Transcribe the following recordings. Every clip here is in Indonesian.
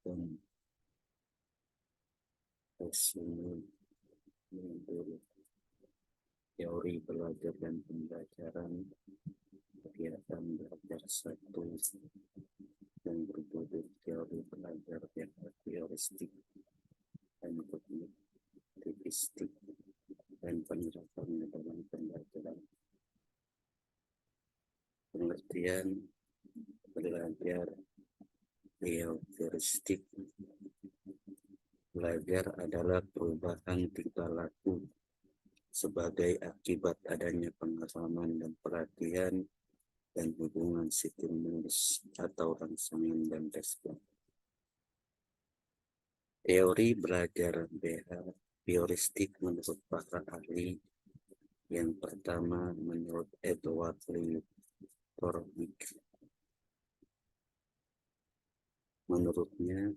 dan resume menurut teori belajar dan pembelajaran kegiatan belajar satu yang berbentuk teori belajar yang teoristik dan kognitivistik dan penerapannya dalam pembelajaran. Pengertian belajar teoristik: belajar adalah perubahan tingkah laku sebagai akibat adanya pengalaman dan perhatian dan hubungan stimulus atau rangsangan dan respon. Teori belajar behavioristik menurut para ahli. Yang pertama, menurut Edward Lee Torvik. Menurutnya,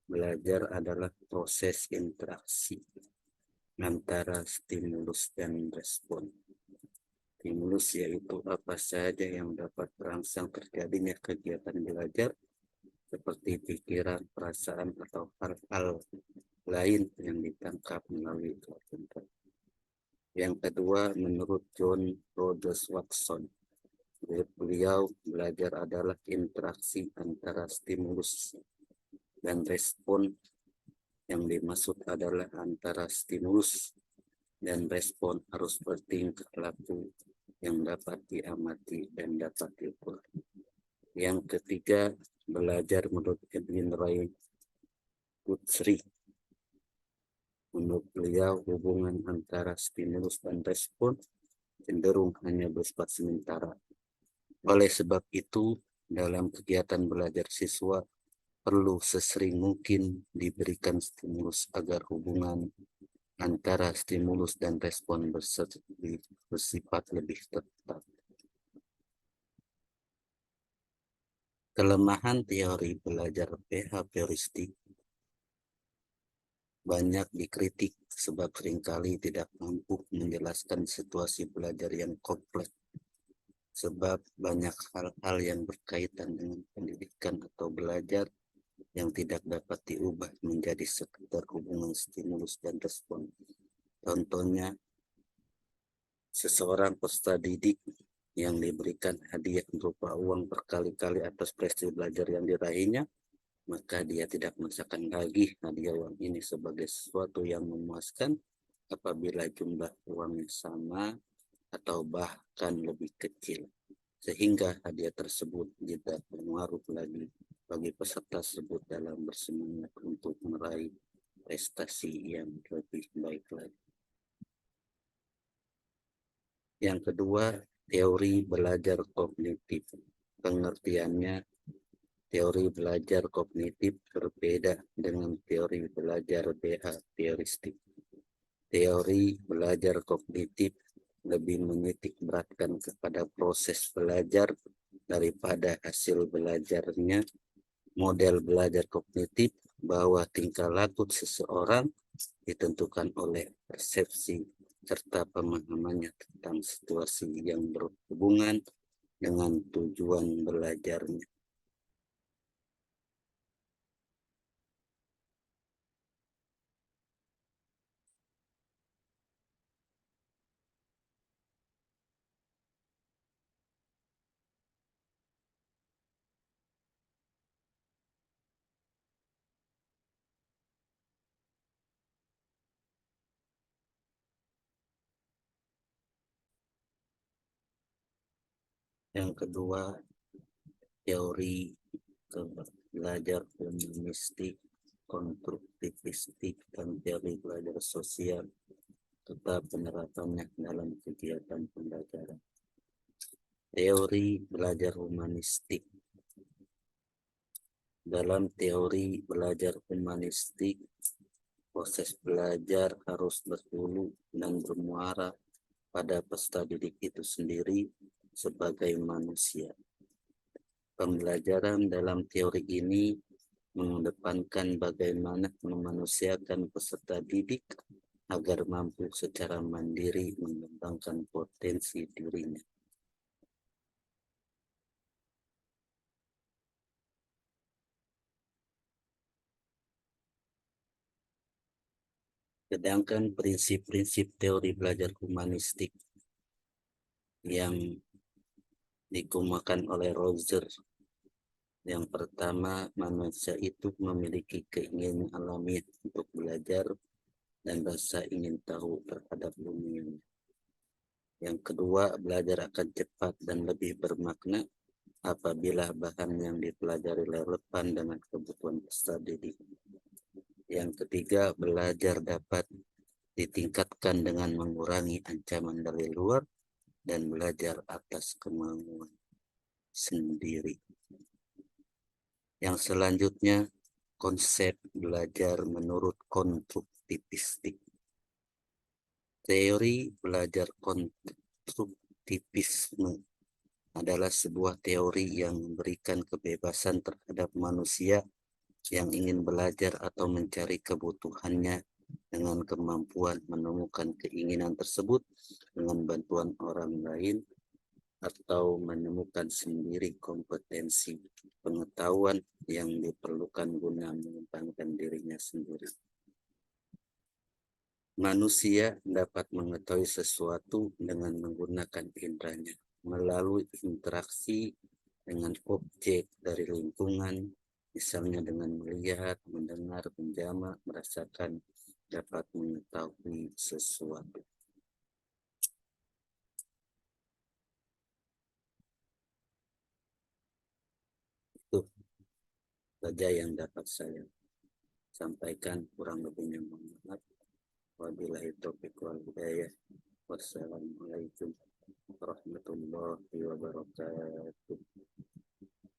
belajar adalah proses interaksi antara stimulus dan respon. Stimulus yaitu apa saja yang dapat merangsang terjadinya kegiatan belajar, seperti pikiran, perasaan, atau hal-hal lain yang ditangkap melalui konten. Yang kedua, menurut John Rogers Watson. Menurut beliau, belajar adalah interaksi antara stimulus dan respon. Yang dimaksud adalah antara stimulus dan respon harus bertingkah laku yang dapat diamati dan dapat diukur. Yang ketiga, belajar menurut Edwin Ray Guthrie. Menurut beliau, hubungan antara stimulus dan respon cenderung hanya bersifat sementara. Oleh sebab itu, dalam kegiatan belajar siswa perlu sesering mungkin diberikan stimulus agar hubungan antara stimulus dan respon bersifat lebih tetap. Kelemahan teori belajar behavioristik banyak dikritik sebab seringkali tidak mampu menjelaskan situasi belajar yang kompleks. Sebab banyak hal-hal yang berkaitan dengan pendidikan atau belajar yang tidak dapat diubah menjadi sekedar hubungan stimulus dan respon. Contohnya, seseorang peserta didik yang diberikan hadiah berupa uang berkali-kali atas prestasi belajar yang diraihnya, maka dia tidak merasakan lagi hadiah uang ini sebagai sesuatu yang memuaskan apabila jumlah uangnya sama atau bahkan lebih kecil, sehingga hadiah tersebut tidak berpengaruh lagi bagi peserta tersebut dalam bersemangat untuk meraih prestasi yang lebih baik lagi. Yang kedua, teori belajar kognitif. Pengertiannya, teori belajar kognitif berbeda dengan teori belajar behavioristik. Teori belajar kognitif lebih menitik beratkan kepada proses belajar daripada hasil belajarnya. Model belajar kognitif bahwa tingkah laku seseorang ditentukan oleh persepsi serta pemahamannya tentang situasi yang berhubungan dengan tujuan belajarnya. Yang kedua, teori belajar humanistik, konstruktivistik, dan teori belajar sosial serta penerapannya dalam kegiatan pembelajaran. Teori belajar humanistik. Dalam teori belajar humanistik, proses belajar harus berhulu dan bermuara pada peserta didik itu sendiri sebagai manusia. Pembelajaran dalam teori ini mengedepankan bagaimana memanusiakan peserta didik agar mampu secara mandiri mengembangkan potensi dirinya. Sedangkan prinsip-prinsip teori belajar humanistik yang dikemukakan oleh Roger, yang pertama, manusia itu memiliki keinginan alami untuk belajar dan rasa ingin tahu terhadap dunia. Yang kedua, belajar akan cepat dan lebih bermakna apabila bahan yang dipelajari relevan dengan kebutuhan peserta didik. Yang ketiga, belajar dapat ditingkatkan dengan mengurangi ancaman dari luar dan belajar atas kemauan sendiri. Yang selanjutnya, konsep belajar menurut konstruktivistik. Teori belajar konstruktivisme adalah sebuah teori yang memberikan kebebasan terhadap manusia yang ingin belajar atau mencari kebutuhannya dengan kemampuan menemukan keinginan tersebut dengan bantuan orang lain atau menemukan sendiri kompetensi pengetahuan yang diperlukan guna mengembangkan dirinya sendiri. Manusia dapat mengetahui sesuatu dengan menggunakan inderanya melalui interaksi dengan objek dari lingkungan, misalnya dengan melihat, mendengar, menjamah, merasakan, dapat mengetahui sesuatu. Itu saja yang dapat saya sampaikan, kurang lebihnya mohon maaf. Wabillahi taufiq wal hidayah. Wassalamualaikum warahmatullahi wabarakatuh.